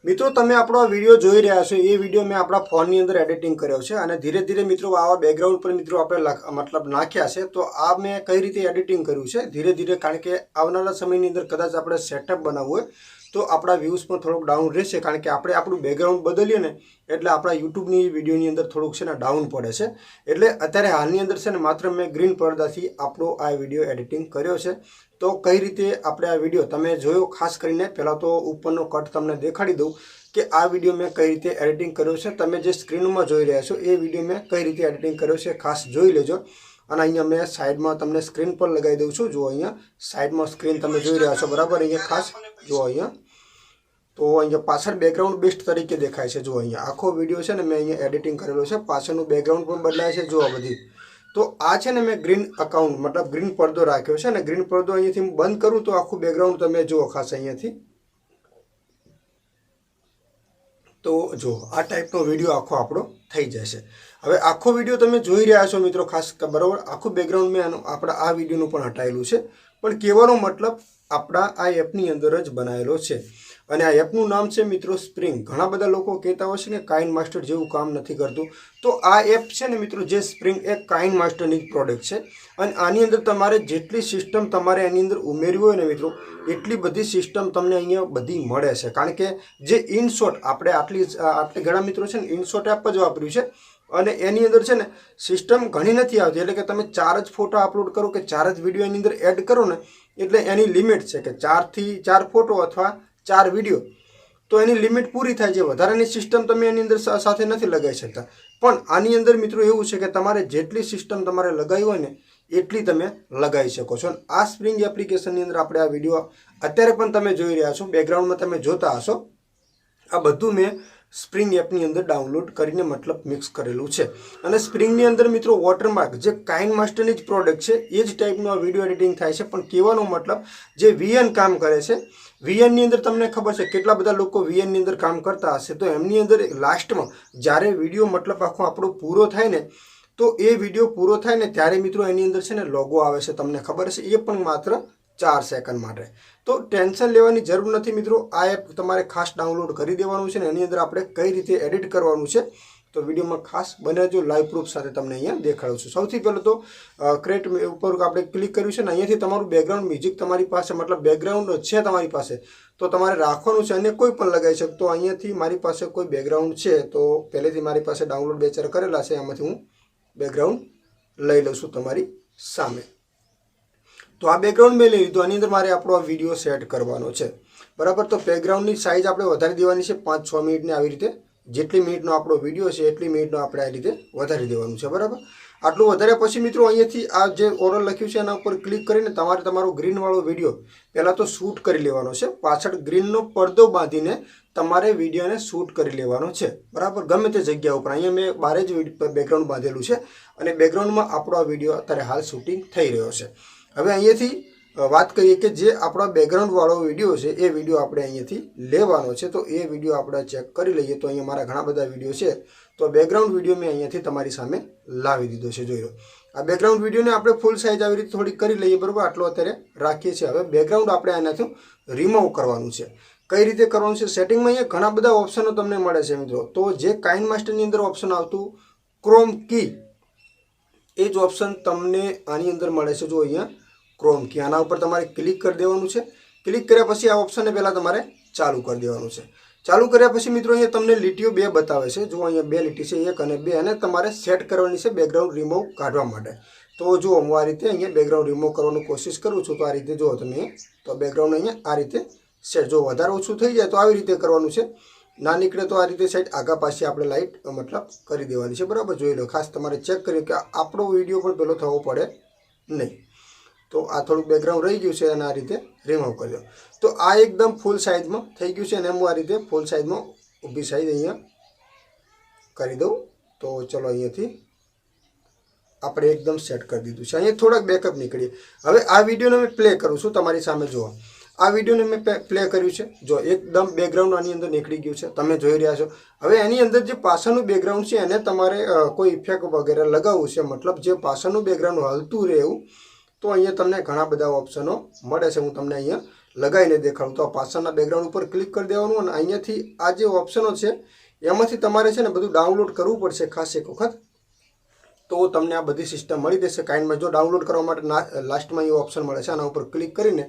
મિત્રો તમે આપણો વિડિયો જોઈ રહ્યા છો એ વિડિયો મેં આપણા ફોનની અંદર એડિટિંગ કર્યો છે અને ધીરે ધીરે મિત્રો આવા બેકગ્રાઉન્ડ પર મિત્રો આપણે મતલબ નાખ્યા છે તો આ મેં કઈ રીતે એડિટિંગ કર્યું છે ધીરે ધીરે કારણ કે આવનારા સમયની અંદર કદાચ આપણે સેટઅપ બનાવવું હોય તો આપણા વ્યૂઝ પણ થોડુંક ડાઉન રહેશે કારણ કે આપણે આપણું બેકગ્રાઉન્ડ બદલીએ ને એટલે આપણા યુટ્યુબની વિડીયોની અંદર થોડુંક છે ને ડાઉન પડે છે એટલે અત્યારે હાલની અંદર છે ને માત્ર મેં ગ્રીન પડદાથી આપણો આ વિડીયો એડિટિંગ કર્યો છે તો કઈ રીતે આપણે આ વિડીયો તમે જોયો ખાસ કરીને પહેલાં તો ઉપરનો કટ તમને દેખાડી દઉં કે આ વિડીયો મેં કઈ રીતે એડિટિંગ કર્યો છે તમે જે સ્ક્રીનમાં જોઈ રહ્યા છો એ વિડીયો મેં કઈ રીતે એડિટિંગ કર્યો છે ખાસ જોઈ લેજો અને અહીંયા મેં સાઈડમાં તમને સ્ક્રીન પર લગાવી દઉં છું જો અહીંયા સાઈડમાં સ્ક્રીન તમે જોઈ રહ્યા છો બરાબર અહીંયા ખાસ જો અહીંયા તો અહીંયા પાછળ બેકગ્રાઉન્ડ બેસ્ટ તરીકે દેખાય છે જો અહીંયા આખો વિડીયો છે ને મેં અહીંયા એડિટિંગ કરેલો છે પાછળનું બેકગ્રાઉન્ડ પણ બદલાય છે જો બધી તો આ છે ને મેં ગ્રીન અકાઉન્ટ મતલબ ગ્રીન પડદો રાખ્યો છે ને ગ્રીન પડદો અહીંયાથી બંધ કરું તો આખું બેકગ્રાઉન્ડ તમે જુઓ ખાસ અહીંયાથી તો જો આ ટાઈપનો વિડીયો આખો આપણો થઈ જશે હવે આખો વિડીયો તમે જોઈ રહ્યા છો મિત્રો ખાસ બરાબર આખું બેકગ્રાઉન્ડ મેં આપણા આ વિડીયોનું પણ હટાયેલું છે પણ કહેવાનો મતલબ આપણા આ એપની અંદર જ બનાવેલો છે અને આ એપનું નામ છે મિત્રો સ્પ્રિંગ ઘણા બધા લોકો કહેતા હોય છે કે કાઇન માસ્ટર જેવું કામ નથી કરતું તો આ એપ છે ને મિત્રો જે સ્પ્રિંગ એક કાઇન માસ્ટરની જ પ્રોડક્ટ છે અને આની અંદર તમારે જેટલી સિસ્ટમ તમારે એની અંદર ઉમેરવી હોય ને મિત્રો એટલી બધી સિસ્ટમ તમને અહીંયા બધી મળે છે કારણ કે જે ઇનશોટ આપણે આટલી ઘણા મિત્રો છે ને ઇનશોટ એપ જ વાપર્યું છે અને એની અંદર છે ને સિસ્ટમ ઘણી નથી આવતી એટલે કે તમે 4 જ ફોટો અપલોડ કરો કે 4 જ વિડીયો એની અંદર એડ કરો ને એટલે એની લિમિટ છે કે 4 થી 4 ફોટો અથવા 4 વિડીયો તો એની લિમિટ પૂરી થાય છે વધારાની સિસ્ટમ તમે એની અંદર સાથે નથી લગાવી શકતા પણ આની અંદર મિત્રો એવું છે કે તમારે જેટલી સિસ્ટમ તમારે લગાવી હોય ને એટલી તમે લગાવી શકો છો અને આ સ્પ્રિંગ એપ્લિકેશનની અંદર આપણે આ વિડીયો અત્યારે પણ તમે જોઈ રહ્યા છો બેકગ્રાઉન્ડમાં તમે જોતા હશો આ બધું મેં સ્પ્રિંગ એપની અંદર ડાઉનલોડ કરીને મતલબ મિક્સ કરેલું છે અને સ્પ્રિંગની અંદર મિત્રો વોટરમાર્ક જે કાઇન માસ્ટરની જ પ્રોડક્ટ છે એ જ ટાઈપનું આ વિડીયો એડિટિંગ થાય છે પણ કહેવાનો મતલબ જે VN કામ કરે છે VNની અંદર તમને ખબર છે કેટલા બધા લોકો VNની અંદર કામ કરતા હશે તો એમની અંદર લાસ્ટમાં જ્યારે વિડીયો મતલબ આખો આપણો પૂરો થાય ને તો એ વિડીયો પૂરો થાય ને ત્યારે મિત્રો એની અંદર છે ને લોગો આવે છે તમને ખબર છે એ પણ માત્ર 4 સેકન્ડ માટે તો ટેન્શન લેવાની જરૂર નથી મિત્રો આ એપ તમારે ખાસ ડાઉનલોડ કરી દેવાનું છે ને એની અંદર આપણે કઈ રીતે એડિટ કરવાનું છે તો વિડીયોમાં ખાસ બનેજો લાઈવ પ્રૂફ સાથે તમને અહીંયા દેખાડું છું સૌથી પહેલાં તો ક્રિએટ ઉપર આપણે ક્લિક કર્યું છે ને અહીંયાથી તમારું બેકગ્રાઉન્ડ મ્યુઝિક તમારી પાસે મતલબ બેકગ્રાઉન્ડ છે તમારી પાસે તો તમારે રાખવાનું છે અને કોઈ પણ લગાવી શકતો અહીંયાથી મારી પાસે કોઈ બેકગ્રાઉન્ડ છે તો પહેલેથી મારી પાસે ડાઉનલોડ 2-4 કરેલા છે એમાંથી હું બેકગ્રાઉન્ડ લઈ લઉં છું તમારી સામે તો આ બેકગ્રાઉન્ડ મેં લઈ લીધું આની અંદર મારે આપણો આ વિડીયો સેટ કરવાનો છે બરાબર તો બેકગ્રાઉન્ડની સાઇઝ આપણે વધારી દેવાની છે 5-6 મિનિટની આવી રીતે જેટલી મિનિટનો આપણો વિડીયો છે એટલી મિનિટનો આપણે આ રીતે વધારી દેવાનું છે બરાબર આટલું વધાર્યા પછી મિત્રો અહીંયાથી આ જે ઓરલ લખ્યું છે એના ઉપર ક્લિક કરીને તમારે તમારો ગ્રીનવાળો વિડીયો પહેલાં તો શૂટ કરી લેવાનો છે પાછળ ગ્રીનનો પડદો બાંધીને તમારે વિડીયોને શૂટ કરી લેવાનો છે બરાબર ગમે તે જગ્યા ઉપર અહીંયા મેં બારે જ બેકગ્રાઉન્ડ બાંધેલું છે અને બેકગ્રાઉન્ડમાં આપણો આ વિડીયો અત્યારે હાલ શૂટિંગ થઈ રહ્યો છે હવે અહીંયાથી વાત કરીએ કે જે આપણા બેકગ્રાઉન્ડવાળો વિડીયો છે એ વિડીયો આપણે અહીંયાથી લેવાનો છે તો એ વિડીયો આપણે ચેક કરી લઈએ તો અહીંયા મારા ઘણા બધા વિડીયો છે તો બેકગ્રાઉન્ડ વિડીયો મેં અહીંયાથી તમારી સામે લાવી દીધો છે જોઈ લો આ બેકગ્રાઉન્ડ વિડીયોને આપણે ફૂલ સાઇઝ આવી રીતે થોડી કરી લઈએ બરાબર આટલો અત્યારે રાખીએ છીએ હવે બેકગ્રાઉન્ડ આપણે આનાથી રિમૂવ કરવાનું છે કઈ રીતે કરવાનું છે સેટિંગમાં અહીંયા ઘણા બધા ઓપ્શનો તમને મળે છે મિત્રો તો જે કાઇન માસ્ટરની અંદર ઓપ્શન આવતું ક્રોમ કી એ જ ઓપ્શન તમને આની અંદર મળે છે જો અહીંયા ક્રોમ કી આના ઉપર તમારે ક્લિક કરી દેવાનું છે ક્લિક કર્યા પછી આ ઓપ્શનને પહેલાં તમારે ચાલુ કરી દેવાનું છે ચાલુ કર્યા પછી મિત્રો અહીંયા તમને લીટીઓ 2 બતાવે છે જો અહીંયા 2 લીટી છે 1 અને 2 અને તમારે સેટ કરવાની છે બેકગ્રાઉન્ડ રિમૂવ કાઢવા માટે તો જો હું આ રીતે અહીંયા બેકગ્રાઉન્ડ રિમૂવ કરવાની કોશિશ કરું છું તો આ રીતે જો તમે તો બેકગ્રાઉન્ડ અહીંયા આ રીતે સેટ જો વધારે ઓછું થઈ જાય તો આવી રીતે કરવાનું છે ના નીકળે તો આ રીતે સાઈડ આગા પાછી આપણે લાઇટ મતલબ કરી દેવાની છે બરાબર જોઈ લો ખાસ તમારે ચેક કર્યું કે આપણો વિડીયો પણ પેલો થવો પડે નહીં તો આ થોડુંક બેકગ્રાઉન્ડ રહી ગયું છે અને આ રીતે રિમૂવ કરી દો તો આ એકદમ ફૂલ સાઇઝમાં થઈ ગયું છે અને હું આ રીતે ફૂલ સાઇઝમાં ઊભી સાઈઝ અહીંયા કરી દઉં તો ચલો અહીંયાથી આપણે એકદમ સેટ કરી દીધું છે અહીંયા થોડાક બેકઅપ નીકળીએ હવે આ વિડીયોને મેં પ્લે કરું છું તમારી સામે જુઓ આ વિડીયોને મેં પ્લે કર્યું છે જો એકદમ બેકગ્રાઉન્ડ આની અંદર નીકળી ગયું છે તમે જોઈ રહ્યા છો હવે એની અંદર જે પાછળનું બેકગ્રાઉન્ડ છે એને તમારે કોઈ ઇફેક્ટ વગેરે લગાવવું છે મતલબ જે પાછળનું બેકગ્રાઉન્ડ હલતું રહે એવું તો અહીંયા તમને ઘણા બધા ઓપ્શનો મળે છે હું તમને અહીંયા લગાવીને દેખાડું. તો આ પાછળના બેકગ્રાઉન્ડ ઉપર ક્લિક કરી દેવાનું અને અહીંયાથી આ જે ઓપ્શનો છે એમાંથી તમારે છે ને બધું ડાઉનલોડ કરવું પડશે ખાસ એક વખત. તો તમને આ બધી સિસ્ટમ મળી જશે કાઇન્ડમાં. જો ડાઉનલોડ કરવા માટે લાસ્ટમાં એ ઓપ્શન મળે છે, આના ઉપર ક્લિક કરીને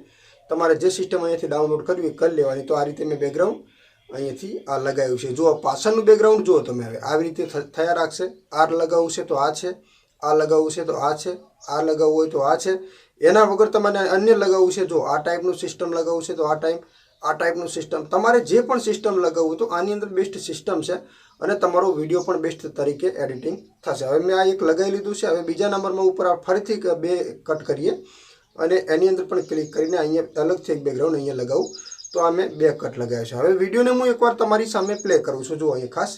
તમારે જે સિસ્ટમ અહીંયાથી ડાઉનલોડ કરવી કરી લેવાની. તો આ રીતે મેં બેકગ્રાઉન્ડ અહીંયાથી આ લગાવ્યું છે. જો પાછળનું બેકગ્રાઉન્ડ જુઓ તમે, હવે આવી રીતે થયા રાખશે. આ લગાવવું છે તો આ છે, આ લગાવવું છે તો આ છે, આ લગાવવું હોય તો આ છે. એના વગર તમારે અન્ય લગાવવું છે, જો આ ટાઈપનું સિસ્ટમ લગાવવું છે તો આ ટાઈપનું સિસ્ટમ, તમારે જે પણ સિસ્ટમ લગાવવું તો આની અંદર બેસ્ટ સિસ્ટમ છે અને તમારો વિડીયો પણ બેસ્ટ તરીકે એડિટિંગ થશે. હવે મેં આ એક લગાવી લીધું છે. હવે બીજા નંબરમાં ઉપર ફરીથી 2 કટ કરીએ અને એની અંદર પણ ક્લિક કરીને અહીંયા અલગથી એક બેકગ્રાઉન્ડ અહીંયા લગાવું. તો આ મેં 2 કટ લગાવ્યા છે. હવે વિડીયોને હું એકવાર તમારી સામે પ્લે કરું છું. જુઓ અહીંયા ખાસ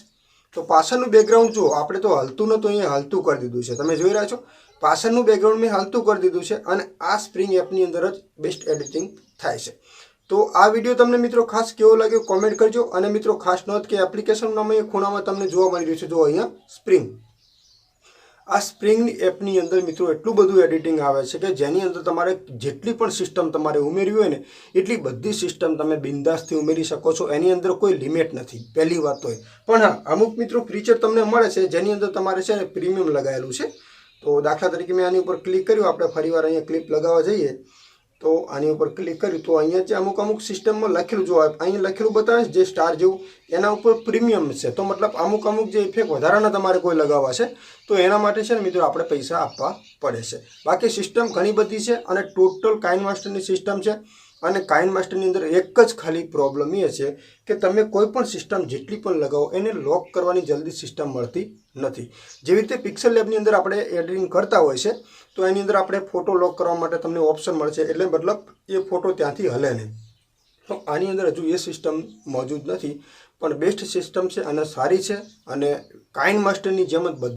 તો પાછળનું બેકગ્રાઉન્ડ જુઓ, આપણે તો હલતું નહોતું, અહીંયા હલતું કરી દીધું છે. તમે જોઈ રહ્યા છો પાછળનું બેકગ્રાઉન્ડ મેં હલતું કરી દીધું છે અને આ સ્પ્રિંગ એપની અંદર જ બેસ્ટ એડિટિંગ થાય છે. તો આ વિડીયો તમને મિત્રો ખાસ કેવો લાગ્યો કોમેન્ટ કરજો. અને મિત્રો ખાસ નોંધ કે એપ્લિકેશનનું નામ અહીંયા ખૂણામાં તમને જોવા મળી રહ્યું છે. જો અહીંયા સ્પ્રિંગ, આ સ્પ્રિંગની એપની અંદર મિત્રો એટલું બધું એડિટિંગ આવે છે કે જેની અંદર તમારે જેટલી પણ સિસ્ટમ તમારે ઉમેરવી હોય ને એટલી બધી સિસ્ટમ તમે બિંદાસથી ઉમેરી શકો છો. એની અંદર કોઈ લિમિટ નથી, પહેલી વાત તો. પણ હા, અમુક મિત્રો ફીચર તમને મળે છે જેની અંદર તમારે છે ને પ્રીમિયમ લગાવેલું છે. તો દાખલા તરીકે મેં આની ઉપર ક્લિક કર્યું, આપણે ફરીવાર અહીંયા ક્લિપ લગાવવા જઈએ તો આની ઉપર ક્લિક કર્યું તો અહીંયા જે અમુક સિસ્ટમમાં લખેલું, જો અહીંયા લખેલું બતાવે છે જે સ્ટાર જેવું, એના ઉપર પ્રીમિયમ છે. તો મતલબ અમુક જે ઇફેક્ટ વધારાના તમારે કોઈ લગાવવા છે તો એના માટે છે ને મિત્રો આપણે પૈસા આપવા પડે છે. બાકી સિસ્ટમ ઘણી બધી છે અને ટોટલ કાઇનમાસ્ટરની સિસ્ટમ છે. અને કાઇનમાસ્ટરની અંદર એક જ ખાલી પ્રોબ્લેમ એ છે કે તમે કોઈ પણ સિસ્ટમ જેટલી પણ લગાવો એને લોક કરવાની જલ્દી સિસ્ટમ મળતી નથી. જેવી રીતે પિક્સલ લેબની અંદર આપણે એડિટિંગ કરતા હોય છે તો એની અંદર આપણે ફોટો લોક કરવા માટે તમને ઓપ્શન મળશે, એટલે મતલબ એ ફોટો ત્યાંથી હલે નહીં. તો આની અંદર હજુ એ સિસ્ટમ મોજૂદ નથી, પણ બેસ્ટ સિસ્ટમ છે અને સારી છે અને કાઇનમાસ્ટરની જેમ જ